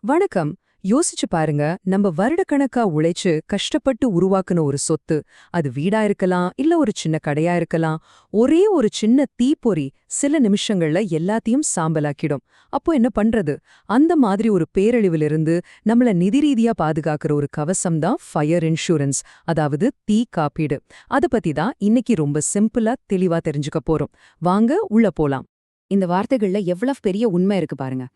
வணக்கம். யோசிச்சு பாருங்க, நம்ம வருடக்கணக்கா உழைச்சு கஷ்டப்பட்டு உருவாக்குன ஒரு சொத்து, அது வீடா இருக்கலாம், இல்ல ஒரு சின்ன கடையா இருக்கலாம். ஒரே ஒரு சின்ன தீப்பொறி சில நிமிஷங்கள்ல எல்லாத்தையும் சாம்பலாக்கிடும். அப்போ என்ன பண்றது? அந்த மாதிரி ஒரு பேரழிவிலிருந்து நம்மள நிதி ரீதியா பாதுகாக்கிற ஒரு கவசம் தான் ஃபயர் இன்சூரன்ஸ், அதாவது தீ காப்பீடு. அத பத்தி தான் இன்னைக்கு ரொம்ப சிம்பிளா தெளிவா தெரிஞ்சுக்க போறோம். வாங்க உள்ள போலாம். இந்த வார்த்தைகள்ல எவ்வளவு பெரிய உண்மை இருக்கு பாருங்க.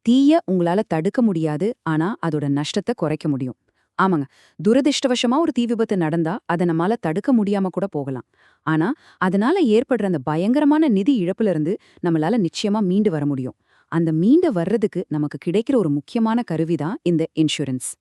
தீய உங்களால தடுக்க முடியாது, ஆனா அதோட நஷ்டத்தை குறைக்க முடியும். ஆமாங்க, துரதிர்ஷ்டவசமா ஒரு தீ விபத்து நடந்தா அதை நம்மால தடுக்க முடியாம கூட போகலாம். ஆனா அதனால ஏற்படுற அந்த பயங்கரமான நிதி இழப்புல இருந்து நம்மளால நிச்சயமா மீண்டு வர முடியும். அந்த மீண்டு வர்றதுக்கு நமக்கு கிடைக்கிற ஒரு முக்கியமான கருவிதான் இந்த இன்சூரன்ஸ்.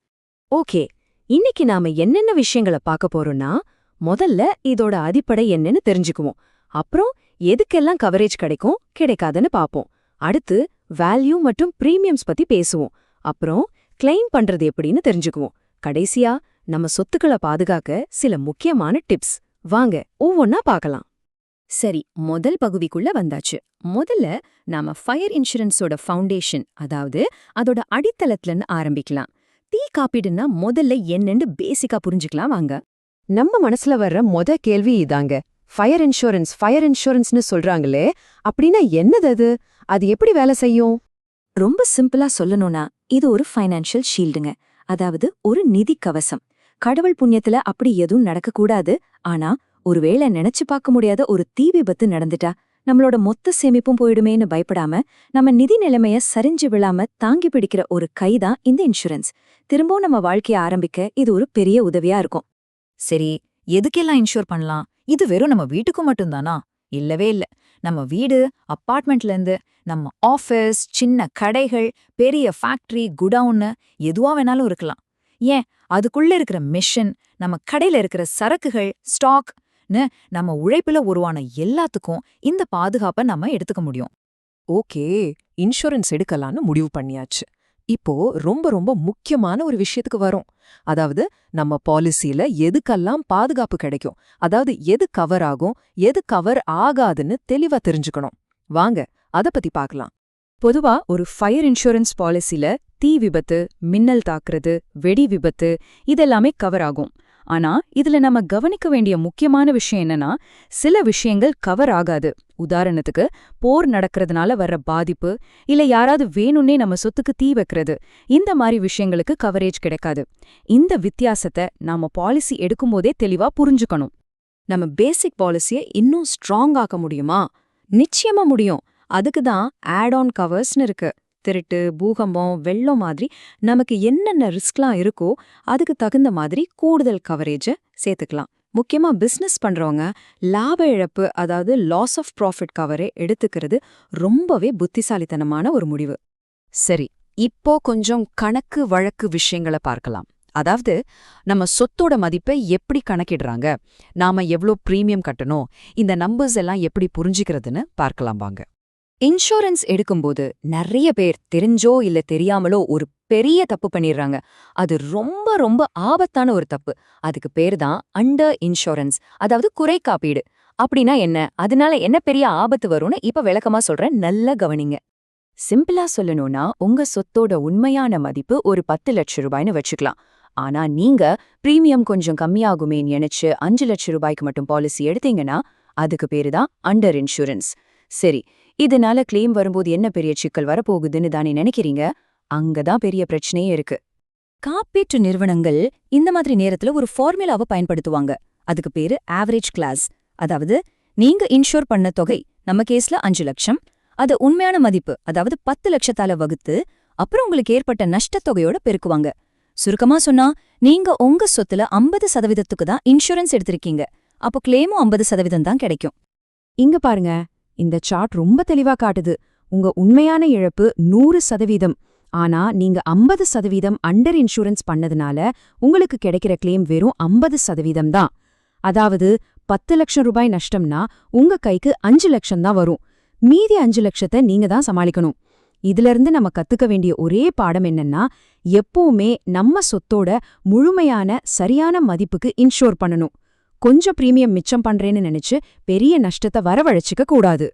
ஓகே, இன்னைக்கு நாம என்னென்ன விஷயங்களை பார்க்க போறோம்னா, முதல்ல இதோட அடிப்படை என்னன்னு தெரிஞ்சுக்குவோம். அப்புறம் எதுக்கெல்லாம் கவரேஜ் கிடைக்கும் கிடைக்காதுன்னு பாப்போம். அடுத்து வேல்யூ மற்றும் பிரீமியம்ஸ் பத்தி பேசுவோம். அப்புறம் கிளைம் பண்றது எப்படின்னு தெரிஞ்சுக்குவோம். கடைசியா நம்ம சொத்துக்களை பாதுகாக்க சில முக்கியமான டிப்ஸ். வாங்க ஒவ்வொன்னா பார்க்கலாம். சரி, முதல் பகுதிக்குள்ள வந்தாச்சு. முதல்ல நாம ஃபயர் இன்சூரன்ஸோட ஃபவுண்டேஷன், அதாவது அதோட அடித்தளத்துலன்னு ஆரம்பிக்கலாம். தீ காப்பீடுன்னா முதல்ல என்னன்னு பேசிக்கா புரிஞ்சுக்கலாம் வாங்க. நம்ம மனசுல வர்ற கேள்வி இதாங்க. ஃபயர் இன்சூரன்ஸ்னு சொல்றாங்களே, அப்படின்னா என்னது அது? அது எப்படி வேலை செய்யும்? ரொம்ப சிம்பிளா சொல்லணும்னா, இது ஒரு ஃபைனான்ஷியல் ஷீல்டுங்க. அதாவது ஒரு நிதி கவசம். கடவுள் புண்ணியத்துல அப்படி எதுவும் நடக்கக்கூடாது. ஆனா ஒருவேளை நினைச்சு பார்க்க முடியாத ஒரு தீ விபத்து நடந்துட்டா நம்மளோட மொத்த சேமிப்பும் போயிடுமேன்னு பயப்படாம, நம்ம நிதி நிலைமைய சரிஞ்சு விழாம தாங்கி பிடிக்கிற ஒரு கைதான் இந்த இன்சூரன்ஸ். திரும்பவும் நம்ம வாழ்க்கைய ஆரம்பிக்க இது ஒரு பெரிய உதவியா இருக்கும். சரி, எதுக்கெல்லாம் இன்ஷூர் பண்ணலாம்? இது வெறும் நம்ம வீட்டுக்கும் மட்டும்தானா? இல்லவே இல்ல. நம்ம வீடு, அப்பார்ட்மெண்ட்ல இருந்து நம்ம ஆஃபீஸ், சின்ன கடைகள், பெரிய ஃபேக்டரி, குடவுன்னு எதுவா வேணாலும் இருக்கலாம். ஏன், அதுக்குள்ள இருக்கிற மிஷின், நம்ம கடையில இருக்கிற சரக்குகள், ஸ்டாக்னு நம்ம உழைப்புல உருவான எல்லாத்துக்கும் இந்த பாதுகாப்பை நம்ம எடுத்துக்க முடியும். ஓகே, இன்சூரன்ஸ் எடுக்கலான்னு முடிவு பண்ணியாச்சு. இப்போ ரொம்ப ரொம்ப முக்கியமான ஒரு விஷயத்துக்கு வரும். அதாவது நம்ம பாலிசியில எதுக்கெல்லாம் பாதுகாப்பு கிடைக்கும், அதாவது எது கவர் ஆகும், எது கவர் ஆகாதுன்னு தெளிவா தெரிஞ்சுக்கணும். வாங்க அத பத்தி பார்க்கலாம். பொதுவா ஒரு ஃபயர் இன்சூரன்ஸ் பாலிசில தீ விபத்து, மின்னல் தாக்குறது, வெடி விபத்து இதெல்லாமே கவர் ஆகும். ஆனா இதுல நம்ம கவனிக்க வேண்டிய முக்கியமான விஷயம் என்னன்னா, சில விஷயங்கள் கவர் ஆகாது. உதாரணத்துக்கு, போர் நடக்கிறதுனால வர்ற பாதிப்பு, இல்ல யாராவது வேணும்னே நம்ம சொத்துக்கு தீ வைக்கிறது, இந்த மாதிரி விஷயங்களுக்கு கவரேஜ் கிடைக்காது. இந்த வித்தியாசத்தை நாம பாலிசி எடுக்கும்போதே தெளிவா புரிஞ்சுக்கணும். நம்ம பேசிக் பாலிசியை இன்னும் ஸ்ட்ராங் ஆக்க முடியுமா? நிச்சயமா முடியும். அதுக்கு தான் ஆட் ஆன் கவர்ஸ்னு இருக்கு. திருட்டு, பூகம்பம், வெள்ளம் மாதிரி நமக்கு என்னென்ன ரிஸ்க்லாம் இருக்கோ அதுக்கு தகுந்த மாதிரி கூடுதல் கவரேஜை சேர்த்துக்கலாம். முக்கியமா பிசினஸ் பண்றவங்க லாப இழப்பு, அதாவது லாஸ் ஆஃப் ப்ராஃபிட் கவரை எடுத்துக்கிறது ரொம்பவே புத்திசாலித்தனமான ஒரு முடிவு. சரி, இப்போ கொஞ்சம் கணக்கு வழக்கு விஷயங்களை பார்க்கலாம். அதாவது நம்ம சொத்தோட மதிப்பை எப்படி கணக்கிடுறாங்க, நாம எவ்ளோ பிரீமியம் கட்டணும், இந்த நம்பர்ஸ் எல்லாம் எப்படி புரிஞ்சிக்கிறதுன்னு பார்க்கலாம் வாங்க. இன்சூரன்ஸ் எடுக்கும்போது நிறைய பேர் தெரிஞ்சோ இல்ல தெரியாமலோ ஒரு பெரிய தப்பு பண்ணிடுறாங்க. அது ரொம்ப ரொம்ப ஆபத்தான ஒரு தப்பு. அதுக்கு பேர் தான் அண்டர் இன்சூரன்ஸ், அதாவது குறை காப்பீடு. அப்படின்னா என்ன, அதனால என்ன பெரிய ஆபத்து வரும்னு இப்ப விளக்கமா சொல்றேன், நல்லா கவனிங்க. சிம்பிளா சொல்லணும்னா, உங்க சொத்தோட உண்மையான மதிப்பு ஒரு 10 லட்சம் ரூபாய்னு வச்சுக்கலாம். ஆனா நீங்க பிரீமியம் கொஞ்சம் கம்மியாகுமேன்னு நினைச்சு 5 லட்சம் ரூபாய்க்கு மட்டும் பாலிசி எடுத்தீங்கன்னா அதுக்கு பேரு தான் அண்டர் இன்சூரன்ஸ். சரி, இதனால கிளைம் வரும்போது என்ன பெரிய சிக்கல் வரப்போகுதுன்னு தானே நினைக்கிறீங்க? அங்கதான் பெரிய பிரச்சனையே இருக்கு. காப்பீட்டு நிறுவனங்கள் இந்த மாதிரி நேரத்துல ஒரு ஃபார்முலாவை பயன்படுத்துவாங்க. அதுக்கு பேரு ஆவரேஜ் கிளாஸ். அதாவது நீங்க இன்ஷூர் பண்ண தொகை, நம்ம கேஸ்ல 5 லட்சம், அது உண்மையான மதிப்பு, அதாவது 10 லட்சத்தால வகுத்து அப்புறம் உங்களுக்கு ஏற்பட்ட நஷ்டத்தொகையோட பெருக்குவாங்க. சுருக்கமா சொன்னா, நீங்க உங்க சொத்துல 50% தான் இன்சூரன்ஸ் எடுத்திருக்கீங்க. அப்போ கிளைமும் 50% தான் கிடைக்கும். இங்க பாருங்க, இந்த சார்ட் ரொம்ப தெளிவா காட்டுது. உங்க உண்மையான இழப்பு 100%. ஆனா நீங்க 50% அண்டர் இன்சூரன்ஸ் பண்ணதுனால உங்களுக்கு கிடைக்கிற கிளைம் வெறும் 50% தான். அதாவது 10 லட்சம் ரூபாய் நஷ்டம்னா உங்க கைக்கு 5 லட்சம் தான் வரும். மீதி 5 லட்சத்தை நீங்க தான் சமாளிக்கணும். இதிலிருந்து நம்ம கத்துக்க வேண்டிய ஒரே பாடம் என்னன்னா, எப்பவுமே நம்ம சொத்தோட முழுமையான சரியான மதிப்புக்கு இன்ஷூர் பண்ணணும். கொஞ்சம் பிரீமியம் மிச்சம் பண்றேன்னு நினைச்சு பெரிய நஷ்டத்தை வரவழைச்சிக்க கூடாது.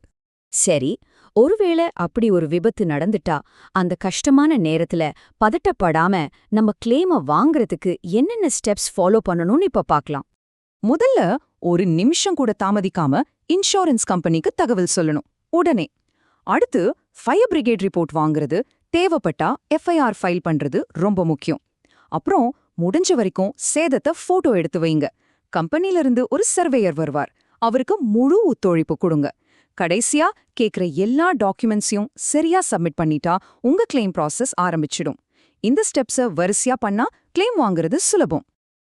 சரி, ஒருவேளை அப்படி ஒரு விபத்து நடந்துட்டா அந்த கஷ்டமான நேரத்துல பதட்டப்படாம நம்ம கிளைம வாங்குறதுக்கு என்னென்ன ஸ்டெப்ஸ் ஃபாலோ பண்ணணும்னு இப்ப பார்க்கலாம். முதல்ல ஒரு நிமிஷம் கூட தாமதிக்காம இன்சூரன்ஸ் கம்பெனிக்கு தகவல் சொல்லணும் உடனே. அடுத்து ஃபயர் பிரிகேட் ரிப்போர்ட் வாங்குறது, தேவைப்பட்டா எஃப்ஐஆர் ஃபைல் பண்றது ரொம்ப முக்கியம். அப்புறம் முடிஞ்ச வரைக்கும் சேதத்தை போட்டோ எடுத்து வைங்க. கம்பெனில இருந்து ஒரு சர்வேயர் வருவார், அவருக்கு முழு ஒத்துழைப்பு கொடுங்க. கடைசியா கேக்குற எல்லா டாக்குமெண்ட்ஸையும் சரியா சப்மிட் பண்ணிட்டா உங்க கிளைம் ப்ராசஸ் ஆரம்பிச்சிடும். இந்த ஸ்டெப்ஸ வரிசையா பண்ணா கிளைம் வாங்குறது சுலபம்.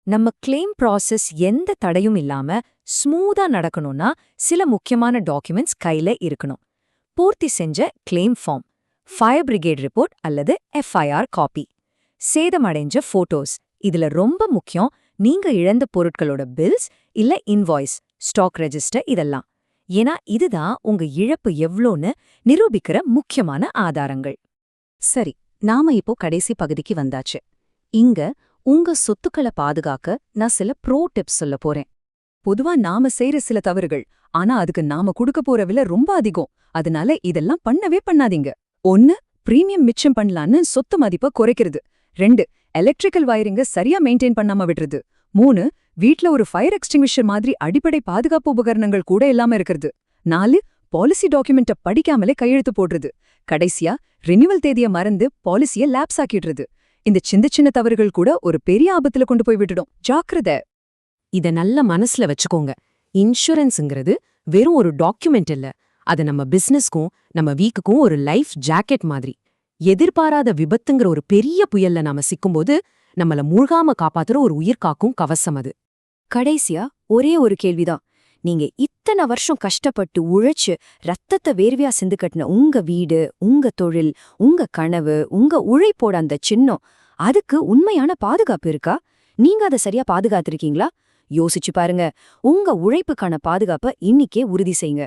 நம்ம கிளைம் ப்ராசஸ் எந்த தடையும் இல்லாம ஸ்மூதா நடக்கணும்னா சில முக்கியமான டாக்குமெண்ட்ஸ் கையில இருக்கணும். பூர்த்தி செஞ்ச claim form, fire brigade report அல்லது எஃப்ஐஆர் காப்பி, சேதமடைஞ்ச போட்டோஸ். இதுல ரொம்ப முக்கியம் நீங்க இழந்த பொருட்களோட பில்ஸ் இல்ல இன்வாய்ஸ், ஸ்டாக் ரெஜிஸ்டர் இதெல்லாம். ஏன்னா இதுதான் உங்க இழப்பு எவ்ளோன்னு நிரூபிக்கிற முக்கியமான ஆதாரங்கள். சரி, நாம இப்போ கடைசி பகுதிக்கு வந்தாச்சு. இங்க உங்க சொத்துக்களை பாதுகாக்க நான் சில ப்ரோ டிப்ஸ் சொல்ல போறேன். பொதுவா நாம செய்யற சில தவறுகள், ஆனா அதுக்கு நாம குடுக்க போற விலை ரொம்ப அதிகம். அதனால இதெல்லாம் பண்ணவே பண்ணாதீங்க. 1. பிரீமியம் மிச்சம் பண்ணலான்னு சொத்து மதிப்பை குறைக்கிறது. 2. எலக்ட்ரிக்கல் வயரிங்க சரியா மெயின்டைன் பண்ணாம விடுறது. 3. வீட்ல ஒரு ஃபயர் எக்ஸ்டிங்விஷர் மாதிரி அடிப்படை பாதுகாப்பு உபகரணங்கள் கூட இல்லாம இருக்கிறது. 4. பாலிசி டாக்குமெண்ட்டை படிக்காமலே கையெழுத்து போடுறது. கடைசியா ரினிவல் தேதியை மறந்து பாலிசியை லேப்ஸ் ஆக்கிடுறது. இந்த சின்ன சின்ன தவறுகள் கூட ஒரு பெரிய ஆபத்துல கொண்டு போய் விட்டுடும். ஜாக்கிரதை. இத நல்ல மனசுல வச்சுக்கோங்க. இன்சூரன்ஸ்ங்கிறது வெறும் ஒரு டாக்குமெண்ட் இல்ல, அது நம்ம பிசினஸ்க்கும் நம்ம வீக்குக்கும் ஒரு லைஃப் ஜாக்கெட் மாதிரி. எதிர்பாராத விபத்துங்கிற ஒரு பெரிய புயல்ல நாம சிக்கும்போது நம்மள மூழ்காம காப்பாத்துற ஒரு உயிர்காக்கும் கவசம் அது. கடைசியா ஒரே ஒரு கேள்விதான். நீங்க இத்தனை வருஷம் கஷ்டப்பட்டு உழைச்சு ரத்தத்தை வேர்வையா சிந்து கட்டின உங்க வீடு, உங்க தொழில், உங்க கனவு, உங்க உழைப்போட அந்த சின்னம், அதுக்கு உண்மையான பாதுகாப்பு இருக்கா? நீங்க அதை சரியா பாதுகாத்திருக்கீங்களா? யோசிச்சு பாருங்க. உங்க உழைப்புக்கான பாதுகாப்பை இன்னிக்கே உறுதி செய்யுங்க.